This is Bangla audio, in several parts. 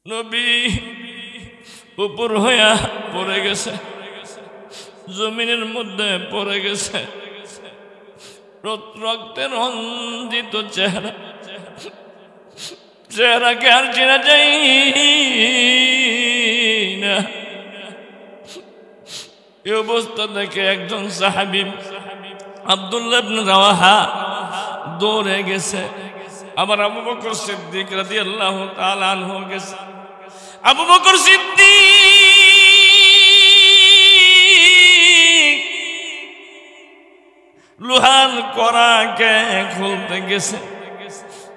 নবী উপর হইয়া পড়ে গেছে, জমিনের মধ্যে পড়ে গেছে, রক্তে রঞ্জিত চেহারা, চেহারাকে আর চেনা যাই না। এই অবস্থা দেখে একজন সাহাবী আব্দুল্লাহ ইবনে রাওয়াহা দৌড়ে গেছে। আবার আবু বকর সিদ্দিক রাদিয়াল্লাহু তাআলা আনহু গেছে। আবু বকর সিদ্দিক লোহার কড়াকে খুলতে গেছে,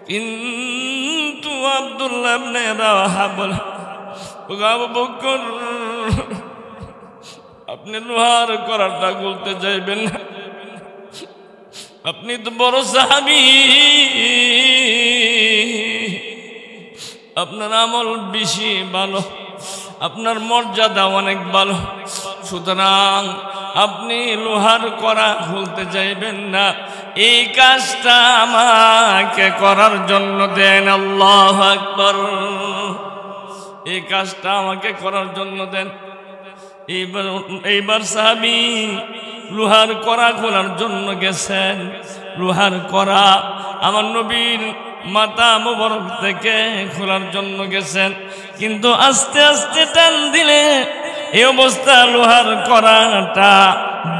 কিন্তু আব্দুল্লাহ ইবনে রাওয়াহা বলে, আবু বকর আপনি লোহার কড়াটা খুলতে যাইবেন না, আপনি তো বড় সাহাবী, আপনার আমল বেশি ভালো, আপনার মর্যাদা অনেক ভালো, সুতরাং আপনি লোহার কড়া খুলতে যাইবেন না, এই কাজটা আমাকে করার জন্য দেন। আল্লাহু আকবার। এই কাজটা আমাকে করার জন্য দেন। এইবার সাহাবী লোহার কড়া খোলার জন্য গেছেন। লোহার কড়া আমার নবীর মাথা মোবারক থেকে খোলার জন্য গেছেন, কিন্তু আস্তে আস্তে টান দিলে এই অবস্থা লোহার কড়াটা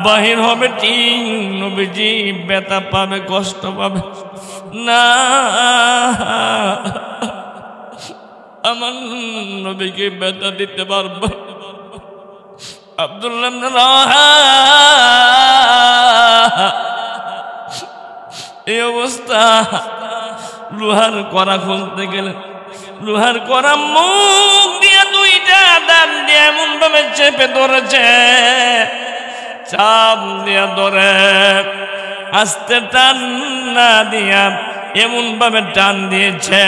বাহির হবে ঠিক, নবীজি ব্যথা পাবে, কষ্ট পাবে না। আমার নবীকে ব্যথা দিতে পারবো। আব্দুল্লাহ ইবনে রাওয়াহা এই অবস্থা, লোহার কড়া খুলতে গেলে লোহার কড়া মুখ দিয়ে দুইটা দাঁত দিয়ে এমন ভাবে চেপে ধরেছে, চাপ দিয়ে ধরে আস্তে টান না দিয়া এমন ভাবে টান দিয়েছে,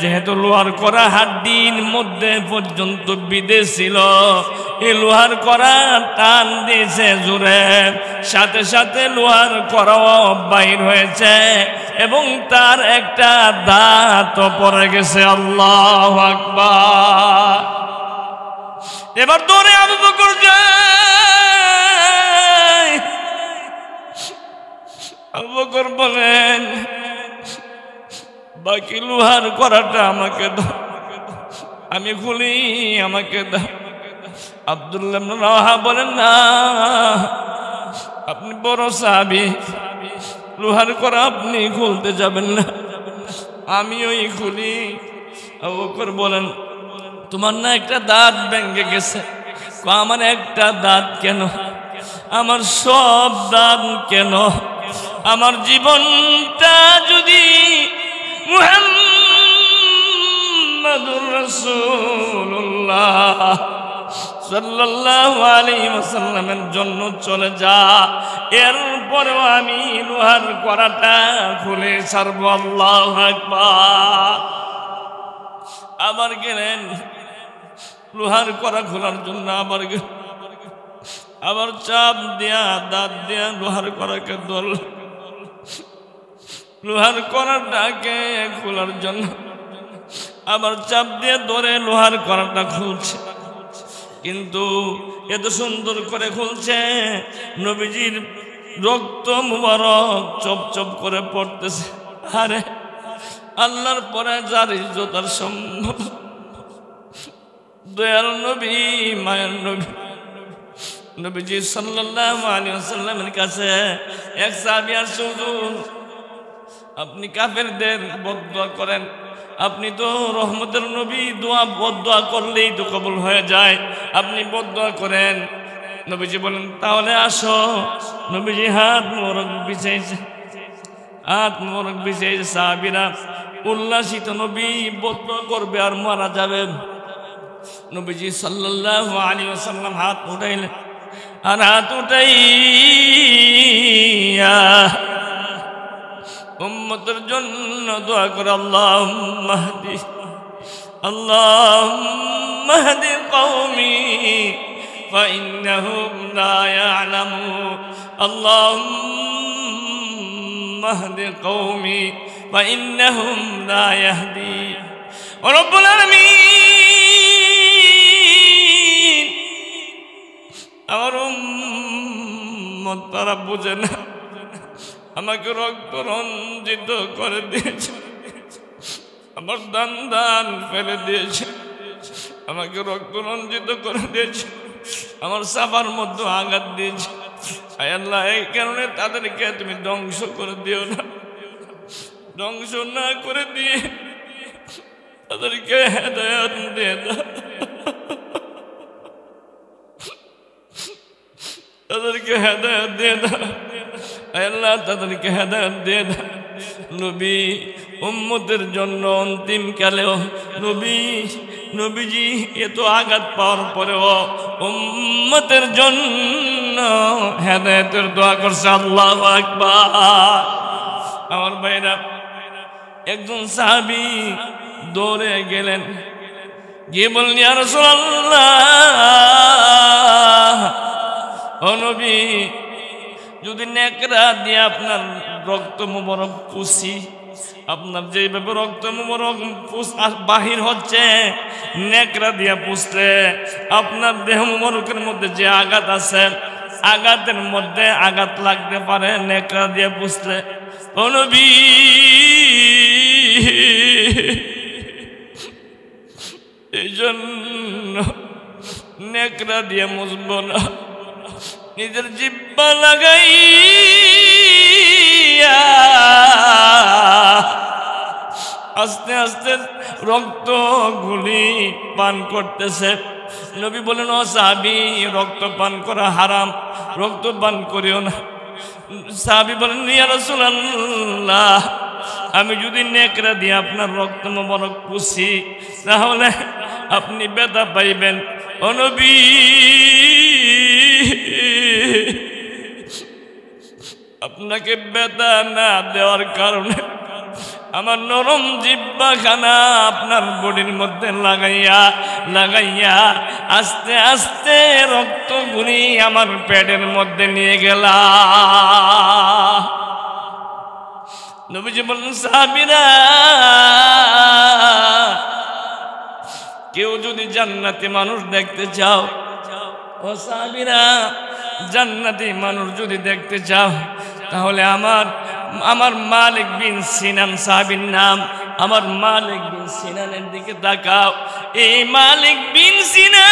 যেহেতু লোহার কড়া হাড্ডির মধ্যে পর্যন্ত বিঁধে ছিল, এই লোহার কড়া টান দিয়েছে জোরে, সাথে সাথে লোহার কড়াও বাইর হয়েছে এবং তার একটা দাঁত পড়ে গেছে। আল্লাহু আকবার। এবার দৌড়ে আবু বকর যায়। আবু বকর বলেন, বাকি লোহার কড়াটা আমাকে দাও, আমি খুলি, আমাকে দাও। আব্দুল্লাহ ইবনে রাওয়াহা বলেন, না, আপনি বড় সাহাবী, লোহার কড়া আপনি খুলতে যাবেন না, আমি ওই খুলি। আবু বকর বলেন, তোমার না একটা দাঁত ভেঙে গেছে? আমার একটা দাঁত কেন, আমার সব দাঁত কেন? আমার জীবনটা যদি মুহাম্মাদুর রাসূলুল্লাহ সাল্লাল্লাহু আলাইহি ওয়াসাল্লামের জন্য চলে যা, এরপরেও আমি লোহার কড়াটা খুলে ছাড়ব। আল্লাহু আকবার। আবার গেলেন লোহার কড়া খোলার জন্য, আবার চাপ দিয়া দাঁত দিয়া লোহার কড়াকে ধরল, লোহার কড়াটাকে খোলার জন্য আবার চাপ দিয়ে ধরে লোহার কড়াটা খুলছে, কিন্তু এত সুন্দর করে খুলছে, নবীজির রক্ত মুবারক চপ চপ করে পড়তেছে। আরে আল্লাহর পরে যার ইজ্জত আর সম্ভব, দয়াল নবী, মায়ের নবী, নবীজি সাল্লাল্লাহু আলাইহি ওয়াসাল্লামের কাছে এক সাহাবী আসে, হুজুর আপনি কাফেরদের বদদুয়া করেন, আপনি তো রহমতের নবী, দোয়া বদদুয়া করলেই তো কবুল হয়ে যায়, আপনি বদদুয়া করেন। নবীজি বলেন, তাহলে আসো। নবীজি হাত মোবারক বিছাইছে, হাত মোবারক বিছাইছে, সাহাবীরা উল্লাসিত, নবী বদদুয়া করবে আর মারা যাবে। নবীজি সাল্লাল্লাহু আলাইহি ওয়াসাল্লাম হাত উঠাইলেন, আর হাত উঠাইয়া উম্মতের জন্য দোয়া করে, আল্লাহুম্মা হদি কওমি ফাইন্নাহুম লা ইয়ালামুন, আল্লাহুম্মা হদি কওমি ফাইন্নাহুম লা ইয়াহদি। রব্বুল আলামিন তারা বুঝে না আমাকে রক্ত রঞ্জিত করে দিয়েছে, আমার দান দান ফেলে দিয়েছে, আমাকে রক্ত রঞ্জিত করে দিয়েছে, আমার সাফার মধ্যে আঘাত দিয়েছে। আয় আল্লাহ, এই কারণে তাদেরকে তুমি ধ্বংস করে দিও না, ধ্বংস না করে দিয়ে তাদেরকে হেদায়েত দিয়ে দাও, তাদেরকে হেদায়েত দিয়ে দাও। আয় আল্লাহ, তাদেরকে হেদায়েত দিয়ে দাও। নবী উম্মতের জন্য অন্তিম কালেও নবীজি এত আঘাত পাওয়ার পরেও উম্মতের জন্য হেদায়েতের দোয়া করছে। আল্লাহু আকবার। আমার ভাইরা, একজন সাহাবী দৌড়ে গেলেন, গিয়ে বললেন, ইয়া রাসূলুল্লাহ, ও নবী, যদি নেকড়া দিয়ে আপনার রক্ত মুবারক পুষি, আপনার যেভাবে রক্ত মুবারক বাহির হচ্ছে, নেকড়া দিয়ে পুষলে আপনার দেহ মুবারকের মধ্যে যে আঘাত আছে, আঘাতের মধ্যে আঘাত লাগতে পারে নেকড়া দিয়ে পুষলে। ও নবী, এই জন্য নেকড়া দিয়ে মুছব না, নিজের জিহ্বা লাগাইয়া আস্তে আস্তে রক্ত গুলি পান করতেছে। নবী বলেন, ও সাহাবী, রক্ত পান করা হারাম, রক্ত পান করিও না। সাহাবী বলেন, ইয়া রাসূলুল্লাহ, আমি যদি নেকড়া দিয়ে আপনার রক্ত মোবারক পুষি তাহলে আপনি ব্যথা পাইবেন। ও নবী, আপনাকে ব্যথা না দেওয়ার কারণে আমার নরম জিহ্বাখানা আপনার বডির মধ্যে লাগাইয়া আস্তে আস্তে রক্তগুলি আমার পেটের মধ্যে নিয়ে গেলাম। নবীজি বললেন, সাহাবীরা, কেউ যদি জান্নাতি মানুষ দেখতে চাও, ও সাহাবীরা, জান্নাতি মানুষ যদি দেখতে চাও তাহলে আমার মালিক বিন সিনান সাহাবীর নাম, আমার মালিক বিন সিনানের দিকে তাকাও। এই মালিক বিন সিনান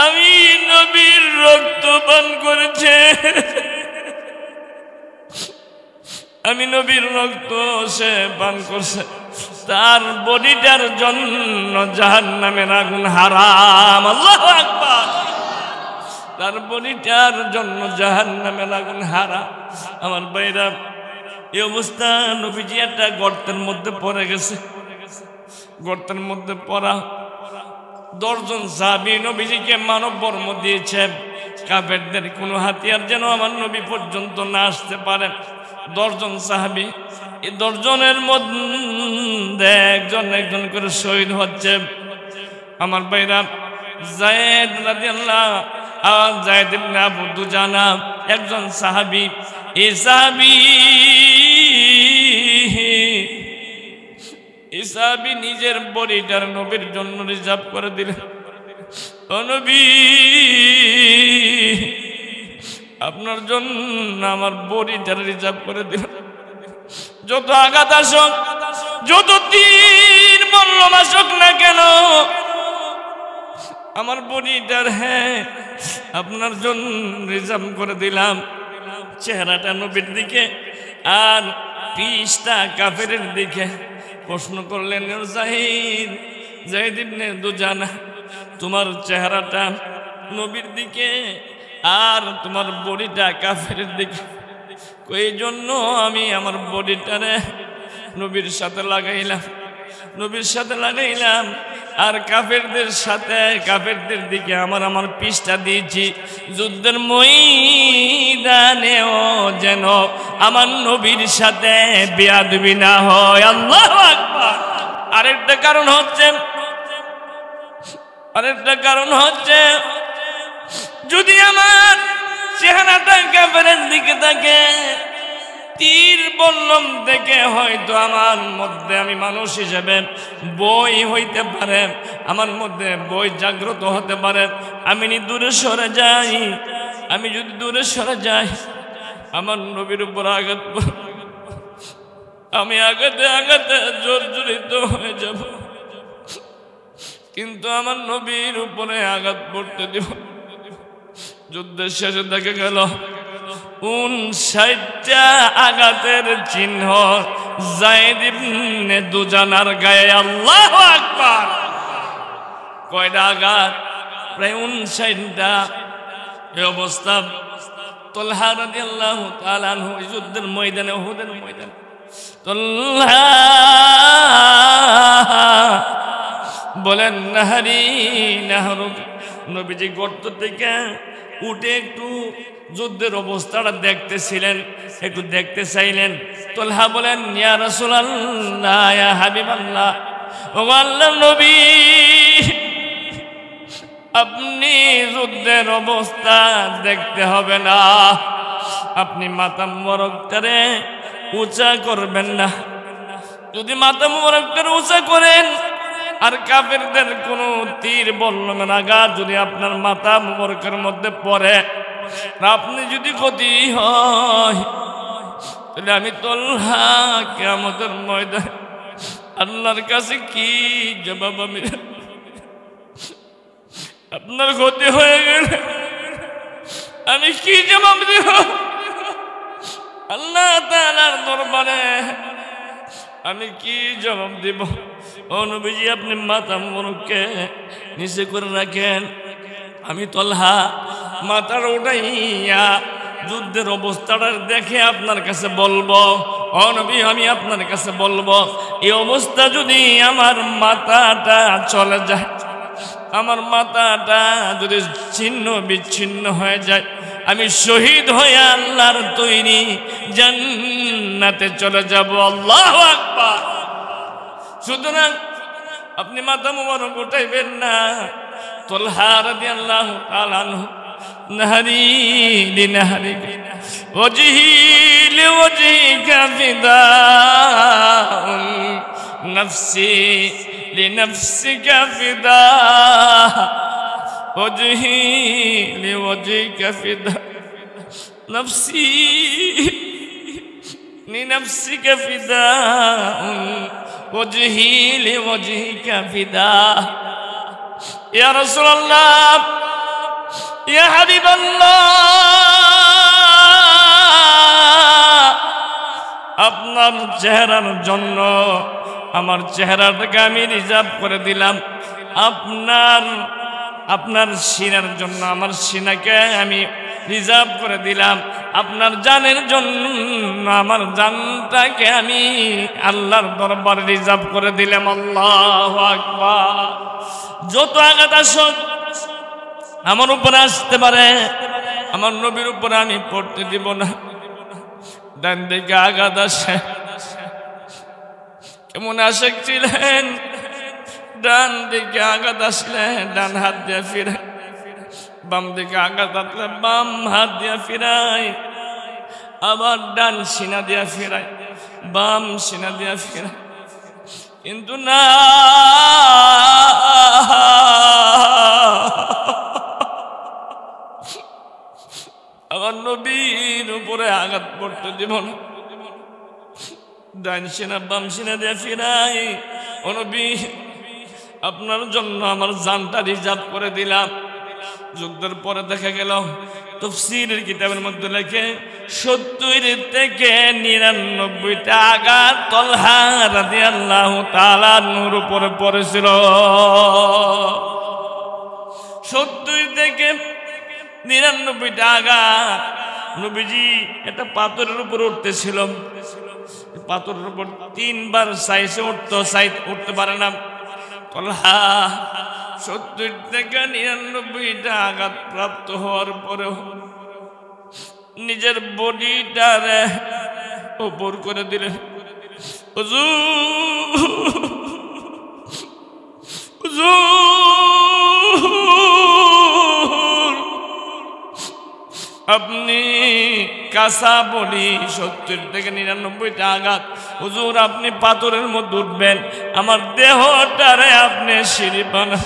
আমি নবীর রক্ত পান করেছে, আমি নবীর রক্ত সে পান করছে, তার বডিটার জন্য জাহান্নামের আগুন হারাম। আল্লাহু আকবার। তার বডিটার জন্য জাহান্নামের আগুন হারাম। আমার ভাইরা, এই অবস্থা, নবীজি একটা গর্তের মধ্যে পড়ে গেছে। গর্তের মধ্যে পড়া 10 জন সাহাবী নবীজিকে মানব বর্ম দিয়েছে, কাফেরদের কোনো হাতিয়ার যেন আমার নবী পর্যন্ত না আসতে পারে। 10 জন সাহাবী, এই 10 জনের মধ্যে একজন একজন করে শহীদ হচ্ছে। আমার ভাইরা, যায়েদ রাদিয়াল্লাহু আনহু, যায়েদ ইবনে আবু দুজানা একজন সাহাবী। এই সাহাবী নিজের বডিটার নবীর জন্য রিজার্ভ করে দিলেন। ও নবী, আপনার জন্য আমার বডিটার রিজার্ভ করে দিলেন। যত আঘাত আসুক, যত তীর মল্লম আসুক না কেন, আমার বডিটার আপনার জন্য রিজার্ভ করে দিলাম। চেহারাটা নবীর দিকে আর পিছটা কাফেরের দিকে। প্রশ্ন করলেন, যায়েদ ইবনে দুজানা, তোমার চেহারাটা নবীর দিকে আর তোমার বডিটা কাফেরের দিকে, এই জন্য আমি আমার বডিটারে নবীর সাথে লাগাইলাম আর কাফেরদের দিকে আমার পিছটা দিয়েছি। যুদ্ধের ময়দানেও যেন আমার নবীর সাথে বেয়াদবি না হয়। আল্লাহু আকবার। আরেকটা কারণ হচ্ছে যদি আমার চেহারাটা কাফেরের দিকে থাকে, তীর বললাম দেখে হয়তো আমার মধ্যে আমি মানুষ হিসেবে বই হইতে পারে, আমার মধ্যে বই জাগ্রত হতে পারে। আমি দূরে সরে যাই, আমি যদি দূরে সরে যাই আমার নবীর উপর আঘাত, আমি আঘাতে আঘাতে জর্জরিত হয়ে যাব, কিন্তু আমার নবীর উপরে আঘাত পড়তে দিব। যুদ্ধের শেষে দেখা গেল 59টা আঘাতের চিহ্ন যায়েদ ইবনে দুজানার গায়ে। আল্লাহু আকবার! কয়টা আঘাত? প্রায় 59টা। এই অবস্থা তালহা রাদিয়াল্লাহু তাআলা আনহু যুদ্ধের ময়দানে, উহুদের ময়দানে তালহা বলেন নাহারি নাহরুক, নবীজি গর্ত থেকে উঠে একটু যুদ্ধের অবস্থাটা দেখতেছিলেন, একটু দেখতে চাইলেন। তালহা বলেন ইয়া রাসূলুল্লাহ, ইয়া হাবিবাল্লাহ, ও আল্লাহর নবী, আপনি যুদ্ধের অবস্থা দেখতে হবে না, আপনি মাথা মোবারকটারে উঁচা করবেন না। যদি মাথা মোবারকটারে উঁচা করেন আর কাফেরদের কোনো তীর বল্লমের আঘাত যদি আপনার মাথা মোবারকের মধ্যে পড়ে, আপনি যদি ক্ষতি হয়, তাহলে আমি তালহা কিয়ামতের ময়দানে আল্লাহর কাছে কি জবাব আমি, আপনার ক্ষতি হয়ে গেলে আমি কি জবাব দিব আল্লাহ তাআলার দরবারে? আমি কি জবাব দিব? ও নবীজি, আপনি মাথা মোবারককে নিচে করে রাখেন, আমি তালহা মাথার উঠাইয়া যুদ্ধের অবস্থাটা দেখে আপনার কাছে বলবো। ও নবী, আমি আপনার কাছে বলবো, এই অবস্থা যদি আমার মাথাটা চলে যায়, আমার মাথাটা যদি ছিন্ন বিচ্ছিন্ন হয়ে যায়, আমি শহীদ হয়ে আল্লাহর তৈরি জান্নাতে চলে যাব। আল্লাহু আকবার! সুতরাং আপনি মাথা মোবারক উঠাইবেন না। তালহা রাদিয়াল্লাহু তাআলা আনহু নাহরি লিনাহরিকা ওয়াজহি লিওয়াজহিকা ফিদাউন নাফসি লিনাফসিকা ফিদা ওয়াজহি লিওয়াজহিকা ফিদা নাফসি লিনাফসিকা ফিদাউন ওয়াজহি লিওয়াজহিকা ফিদা। ইয়া রাসূলুল্লাহ, ইয়া হাবিবাল্লাহ, আপনার চেহারার জন্য আমার চেহারাটাকে আমি রিজার্ভ করে দিলাম, আপনার সিনার জন্য আমার সিনাকে আমি রিজার্ভ করে দিলাম, আপনার জানের জন্য আমার জানটাকে আমি আল্লাহর দরবারে রিজার্ভ করে দিলাম। আল্লাহু আকবার! যত আঘাত আসুক আমার উপরে আসতে পারে, আমার নবীর উপরে আমি পড়তে দিব না। ডান দিকে আঘাত আসে, কেমন আশেক ছিলেন, ডান দিকে আঘাত আসলে ডান হাত দিয়ে ফিরে, বাম দিকে আঘাত আসলে বাম হাত দিয়ে ফিরাই, আবার ডান সিনা দিয়া ফিরাই, বাম সিনা দিয়া ফিরাই। কিন্তু না, আমার নবীর উপরে আঘাত পড়তে দিব না। ডান সিনা বাম সিনা দিয়ে ফিরাই। ও নবী, আপনার জন্য আমার জানটা রিজার্ভ করে দিলাম। যুদ্ধের পরে দেখা গেল তাফসীরের কিতাবের মধ্যে লেখে 70 থেকে 99টা আঘাত তালহা রাদিয়াল্লাহু তাআলা নূর উপরে পড়েছিল। 70 থেকে 99টা আঘাত। নবীজি একটা পাথরের উপর উঠতেছিল, পাথরের উপর 3 বার সাইসে উঠতে পারে না। তালহা 70 থেকে 99টা আঘাত প্রাপ্ত হওয়ার পরেও নিজের বডিটারে উপর করে দিলেন। হুজুর, আপনি কাঁচা বলি 70 থেকে 99টা আঘাত, হুজুর আপনি পাথরের মধ্যে উঠবেন, আমার দেহটারে আপনি সিঁড়ি বানান,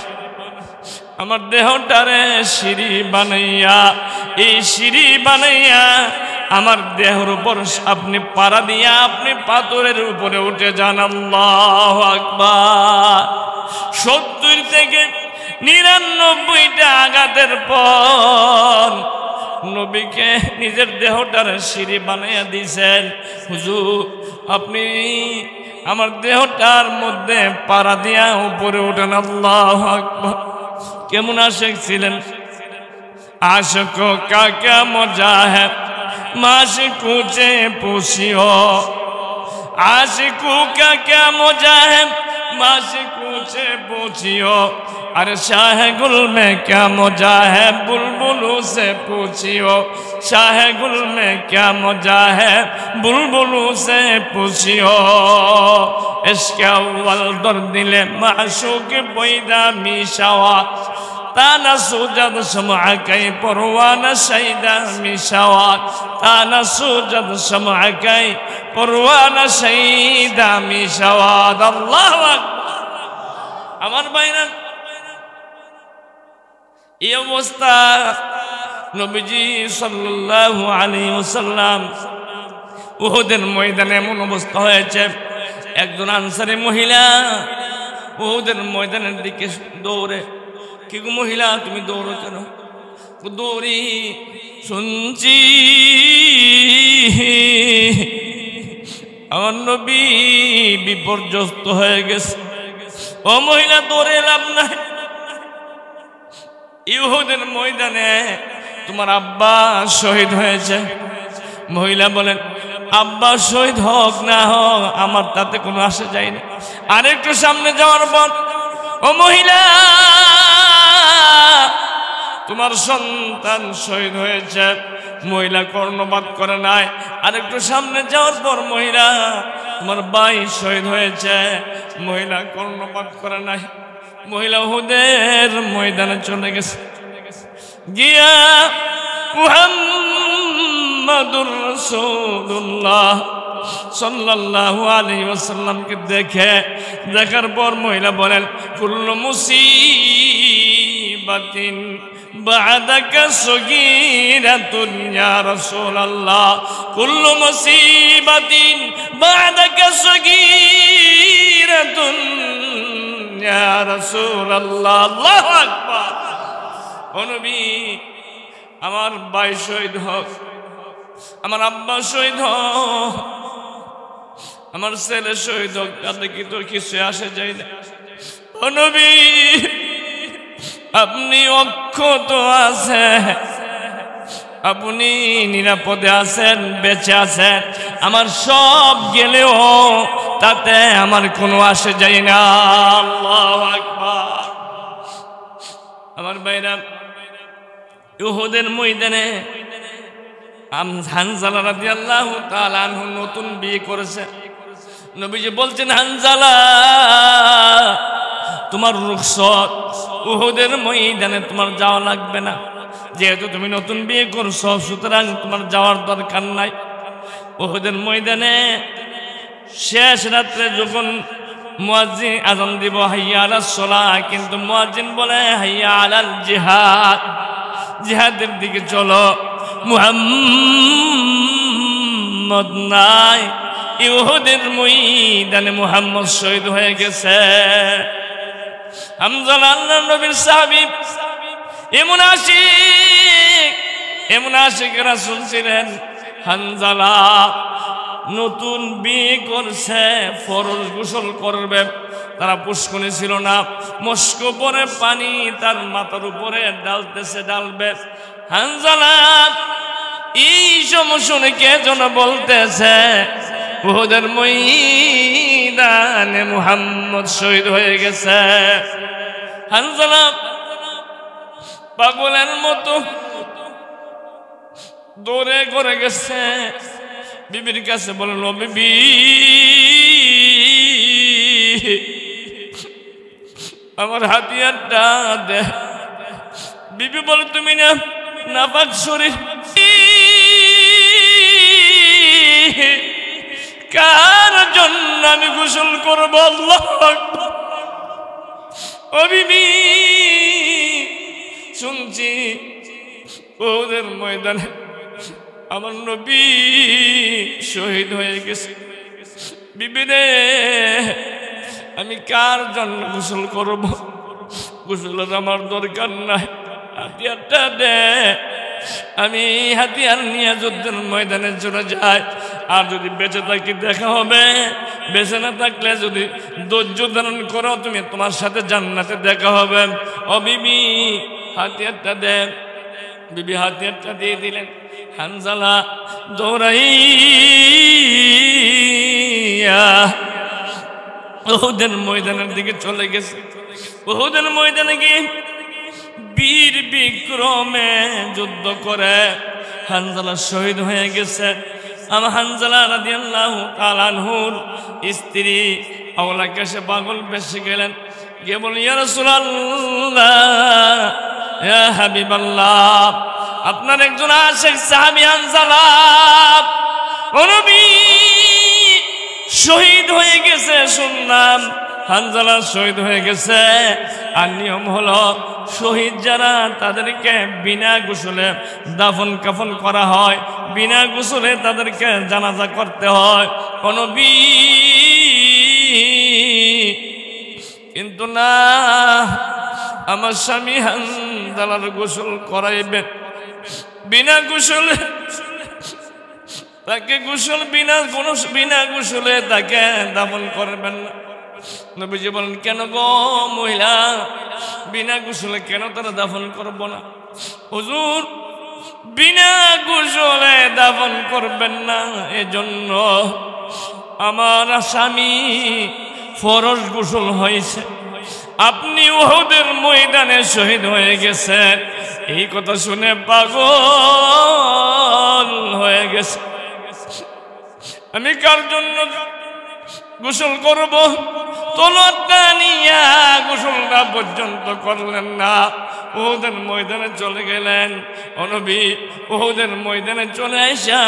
আমার দেহটারে সিঁড়ি বানাইয়া, এই সিঁড়ি বানাইয়া আমার দেহের উপর আপনি পাড়া দিয়া আপনি পাথরের উপরে উঠে যান। আল্লাহু আকবার। 70 থেকে 99টা আঘাতের পর নবীকে নিজের দেহটারে সিঁড়ি বানাইয়া দিয়েছেন। হুজুর আপনি আমার দেহটার মধ্যে পাড়া দিয়া উপরে উঠেন। আল্লাহু আকবার। কেমন আশিক ছিলেন? आशिकों का क्या मजा है माशिकों से पूछियो, आशिकों का क्या मजा है माशिकों से पूछियो, अरे शाह गुल में क्या मजा है बुलबुलों से पूछियो, शाह गुल में क्या मजा है बुलबुलों से पूछियो, इश्क़ अव्वल दर दिले माशूक पैदा मिशावा, ताना सूजद शमअ कई परवाना शहीदा मिशावात, ताना सूजद शमअ कई परवाना शहीदा मिशावात। अल्लाहु আকবার। আমার ভাইরা এই অবস্থা নবীজি সাল্লাল্লাহু আলাইহি ওয়াসাল্লাম উহুদের ময়দানে এমন অবস্থা হয়েছে, একজন আনসারী মহিলা উহুদের ময়দানের দিকে দৌড়ে, কি গো মহিলা তুমি দৌড়ো কেন? দৌড়ি শুনছি আমার নবী বিপর্যস্ত হয়ে গেছে। ও মহিলা দৌড়ে লাভ নাই, উহুদের ময়দানে তোমার আব্বা শহীদ হয়েছে। মহিলা বলেন আব্বা শহীদ হোক না হোক আমার তাতে কোনো আসে যায় না। আরেকটু সামনে যাওয়ার পর ও মহিলা তোমার সন্তান শহীদ হয়েছে। মহিলা কর্ণপাত করে নাই। আরেকটু সামনে যাওয়ার পর মহিলা তোমার ভাই শহীদ হয়েছে। মহিলা কর্ণপাত করে নাই। মহিলা উহুদের ময়দানে চলে গেছে, গিয়া মুহাম্মাদুর রাসূলুল্লাহ সাল্লাল্লাহু আলাইহি ওয়াসাল্লামকে দেখার পর মহিলা বলেন কুল্লু মুসিবাতিন বা'দাকা সগীরাতুন ইয়া রাসূলুল্লাহ, কুল্লু মুসিবাতিন বা'দাকা সগীরাতুন ইয়া রাসূলুল্লাহ। আল্লাহু আকবার। ও নবী আমার ভাই শহীদ হোক, আমার আব্বা শহীদ হোক, আমার ছেলে শহীদ হোক, তাতে কি তোর কিছু আসে যায় না? ও নবী আপনি অক্ষত আছেন, আপনি নিরাপদে আছেন, বেঁচে আছেন, আমার সব গেলেও তাতে আমার কোনো আসে যায় না। আল্লাহু আকবার। আমার ভাইরা উহুদের ময়দানে হানজালা রাদিয়াল্লাহু তাআলা আনহু নতুন বিয়ে করেছে। নবীজি বলছেন হানজালা তোমার রুখসত, উহুদের ময়দানে তোমার যাওয়া লাগবে না, যেহেতু তুমি নতুন বিয়ে করছো সুতরাং তোমার যাওয়ার দরকার নাই। উহুদের ময়দানে শেষ রাত্রে যখন মুয়াজ্জিন আযান দিব হাইয়া আলাস সালাহ, কিন্তু মুয়াজ্জিন বলে হাইয়া আলাল জিহাদ, জিহাদের দিকে চলো। মুহাম্মদ নাই, উহুদের ময়দানে মুহাম্মদ শহীদ হয়ে গেছে। হামজালা আল্লাহর নবীর সাহাবী, এমন আশিক রাসূল ছিলেন। হানজালা নতুন বিয়ে করছে, ফরজ গোসল করবে, তারা পুষ্করণী ছিল না, মস্ক পরে পানি তার মাথার উপরে ডালবে। হানজালা এই সমস্যা কে যেন বলতেছে উহুদের ময়দানে মুহাম্মদ শহীদ হয়ে গেছে। হানজালা পাগলের মতো দৌড়ে করে গেছে, বিবির কাছে বলল বিবি আমার হাতিয়ারটা দে। বিবি বলে তুমি না নাপাক শরীর, কার জন্য আমি গোসল করব? আল্লাহু আকবার। ও বিবি, শুনছি ওদের ময়দানে আমার নবী শহীদ হয়ে গেছে। বিবি রে, আমি কার জন্য গোসল করব? গোসলের আমার দরকার নাই, হাতিয়ারটা দে, আমি হাতিয়ার নিয়ে যুদ্ধের ময়দানে চলে যাই। আর যদি বেঁচে থাকি দেখা হবে, বেঁচে না থাকলে যদি ধৈর্য ধারণ করো তুমি, তোমার সাথে জান্নাতে দেখা হবে। ও বিবি, হাতিয়ারটা দে। বিবি হাতিয়ারটা দিয়ে দিলেন। হানজালা দৌড়াইয়া উহুদের ময়দানের দিকে চলে গেছে। উহুদের ময়দানে গিয়ে বীর বিক্রমে যুদ্ধ করে হানজালা শহীদ হয়ে গেছে। আমার হানজালা রাদিয়াল্লাহু তাআলা আনহুর স্ত্রী আওলা কাছে পাগল বেশি গেলেন, গিয়ে বলেন, ইয়া রাসূলুল্লাহ, ইয়া হাবিবাল্লাহ, আপনার একজন আশিক সাহাবী হানজালা ও নবী শহীদ হয়ে গেছে শুনলাম। হানজালা শহীদ হয়ে গেছে। আর নিয়ম হলো শহীদ যারা তাদেরকে বিনা গোসলে দাফন কাফন করা হয়, বিনা গোসলে তাদেরকে জানাজা করতে হয়। ও নবী, কিন্তু না, আমার স্বামী হানজালার গোসল করাইবেন বিনা গোসলে, তাকে গোসল বিনা গোসলে তাকে দাফন করবেন না। নবীজি বলেন, কেন গো মহিলা, বিনা গোসলে কেন তারা দাফন করব না? হুজুর, বিনা গোসলে দাফন করবেন না এজন্য আমার স্বামী ফরজ গোসল হয়েছে, আপনি উহুদের ময়দানে শহীদ হয়ে গেছেন। এই কথা শুনে পাগল হয়ে গেছে। আমি কার জন্য গোসল করব? তলোয়ারটা নিয়া গোসলটা পর্যন্ত করলেন না, উহুদের ময়দানে চলে গেলেন। ও নবী, উহুদের ময়দানে চলে আসা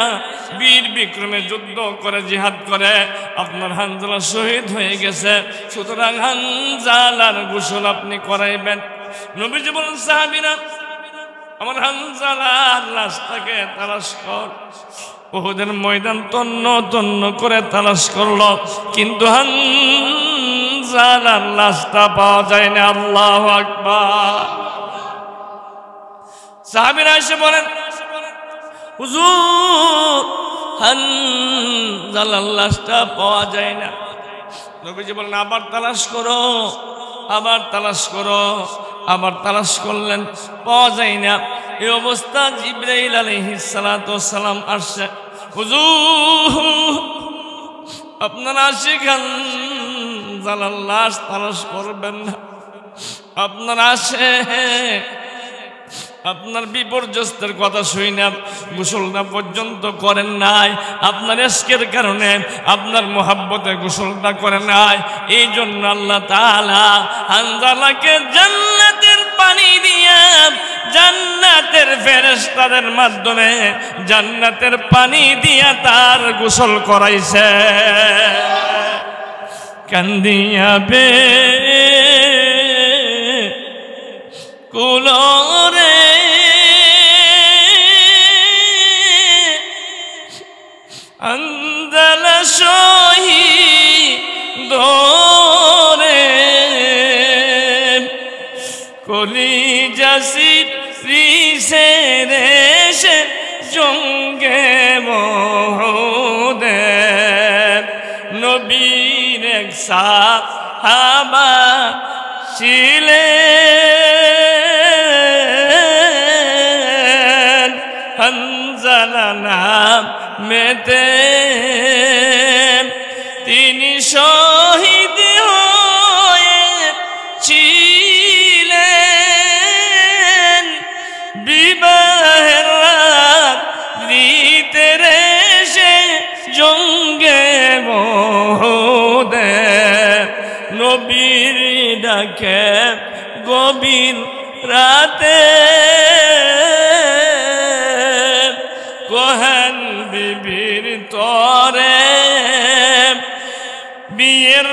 বীর বিক্রমে যুদ্ধ করে জিহাদ করে আপনার হানজালা শহীদ হয়ে গেছে। সুতরাং হানজালার গোসল আপনি করাইবেন। নবীজি বলেন, সাহাবীরা, আমার হানজালার লাশটাকে তালাশ কর। উহুদের ময়দান তন্ন তন্ন করে তালাশ করলো, কিন্তু হানজালার লাশটা পাওয়া যায় না। আল্লাহু আকবার। সাহাবীরা এসে বলেন, হুজুর, হানজালার লাশটা পাওয়া যায় না। নবীজি বলেন, আবার তালাশ করো, আবার তালাশ করো। আবার তালাশ করলেন, পাওয়া যায় না। এই অবস্থা জিবরাইল আলাইহিস সালাতু ওয়াস সালাম আসছে, হুজুর, আপনারা আশিক হানজালার লাশ তালাশ করবেন না। আপনারা আসে আপনার বিপর্যস্তের কথা শুই না, গোসলটা পর্যন্ত করেন নাই, আপনার ইশকের কারণে আপনার মোহাব্বতে গোসলটা করেন নাই। এই জন্য আল্লাহ তাআলা হানজালাকে জান্নাতের পানি দিয়া, জান্নাতের ফেরেশতাদের মাধ্যমে জান্নাতের পানি দিয়া তার গোসল করাইছে। কান্দিয়া বে কুলরে হানজালা শহীদ রে, কলিজা সিরিসে রেশে জঙ্গে মহদে, নবীর এক সাহাবা ছিলেন, হানজালা নামেতে তিনি শহীদ হয়েছিলেন। বিবাহের রাত্রিতে রেশে জঙ্গে মহদে, নবীর ডাকে গভীর রাতে কোহেন বিবির তর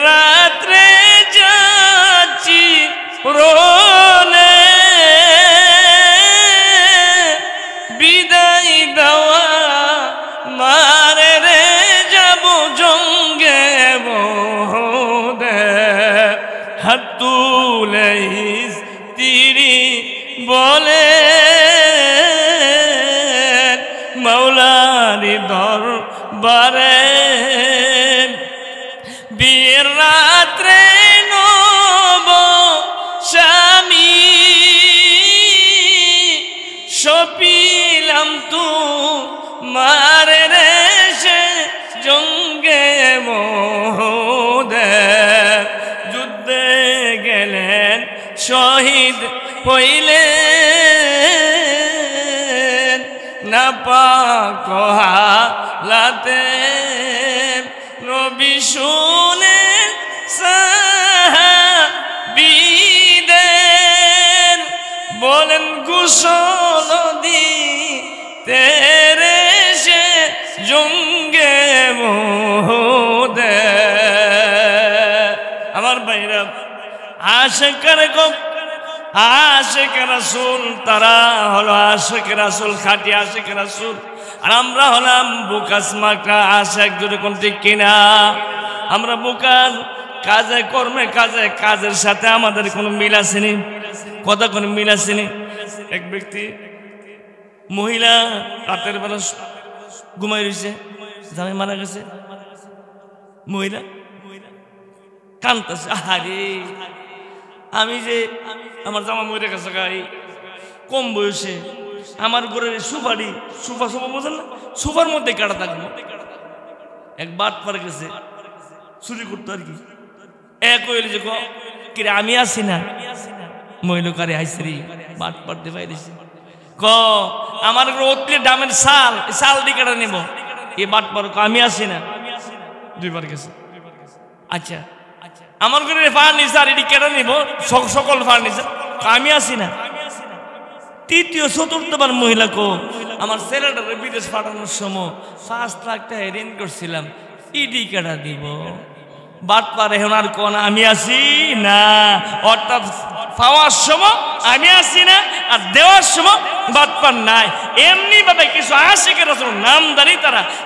রাত্রে যাচ্ছি রোনে বিদায় দেওয়া মারে রে যাব জঙ্গে মোদে হাত তুলে স্ত্রী বলে মৌলারি দরবারে বিয়ের রাত্রে নব স্বামী সপিলাম তু মারে রে সে জঙ্গে মোদে যুদ্ধে গেলেন শহীদ হইলেন না পাক হালাতে নবী শুনেন সাহাবীদের বলেন গোসল দিতে রে সে জঙ্গে মোদে আমার ভাইরা আশিকের গো আশিক রাসূল তারা হলো আশিক রাসূল খাঁটি আশিক রাসূল আর আমরা হলাম বুকাস মাকা আশিক যদি কোন ঠিক কিনা আমরা বুকার কাজে কর্মে কাজের সাথে আমাদের কোনো মিল আসেনি কথা কোনো মিল আসেনি এক ব্যক্তি মহিলা রাতের বেলা ঘুমাই রয়েছে জামাই মারা গেছে মহিলা কাঁদতেছে আরে আমি যে আমার জামা মরে গেছে গাই কম বয়সে আমার ঘরের সোফা বোঝেন না সোফার মধ্যে কাটা থাকবো এক বাট পারে গেছে চুরি করতো আর কি এক হইলে যে কিরে আমি আসি না মহিলা কারে আইসি বাট পাড়তে পাইছি ক আমার অতলে দামের শাল দিয়ে কেটে নেব এ বাট পার আমি আসি না দুইবার গেছে আচ্ছা আমার ঘরে ফার্নিচার এটি কেটে নিব সকল ফার্নিচার আমি আসি না তৃতীয় চতুর্থবার মহিলা কো আমার ছেলেটারে বিদেশ পাঠানোর সময় 5 লাখ টাকা ঋণ করছিলাম ইডি কেটে দিব বাট পারে এখন আর কোন আমি আসি না অর্থাৎ পাওয়ার সময় আমি আসি না আর দেওয়ার সময় বাট পার নাই এমনি ভাবে কিছু আশিকের রাসূল নামদারি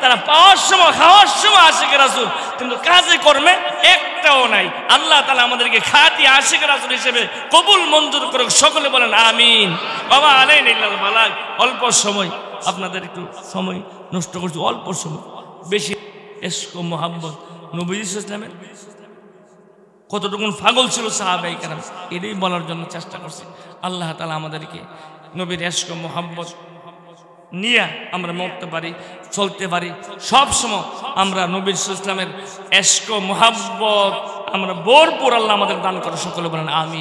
তারা পাওয়ার সময় খাওয়ার সময় আশিকের রাসূল কিন্তু কাজে কর্মে একটাও নাই আল্লাহ তাআলা আমাদেরকে খাঁটি আশিকের রাসূল হিসেবে কবুল মঞ্জুর করুক সকলে বলেন আমিন বাবা আলাইহিল বালাগ অল্প সময় আপনাদের একটু সময় নষ্ট করছি অল্প সময় বেশি ইশক ও মোহাব্বত নবী সাল্লাল্লাহু আলাইহি ওয়াসাল্লামের কতটুকু পাগল ছিল সাহাবায়ে কেরাম এটাই বলার জন্য চেষ্টা করছি আল্লাহ তাআলা আমাদেরকে নবীর ইশক ও মোহাব্বত নিয়ে আমরা মরতে পারি চলতে পারি সব সময় আমরা নবী সাল্লাল্লাহু আলাইহি ওয়াসাল্লামের ইশক ও মোহাব্বত আমরা ভরপুর আল্লাহ আমাদের দান করে সকলে বলেন আমিন।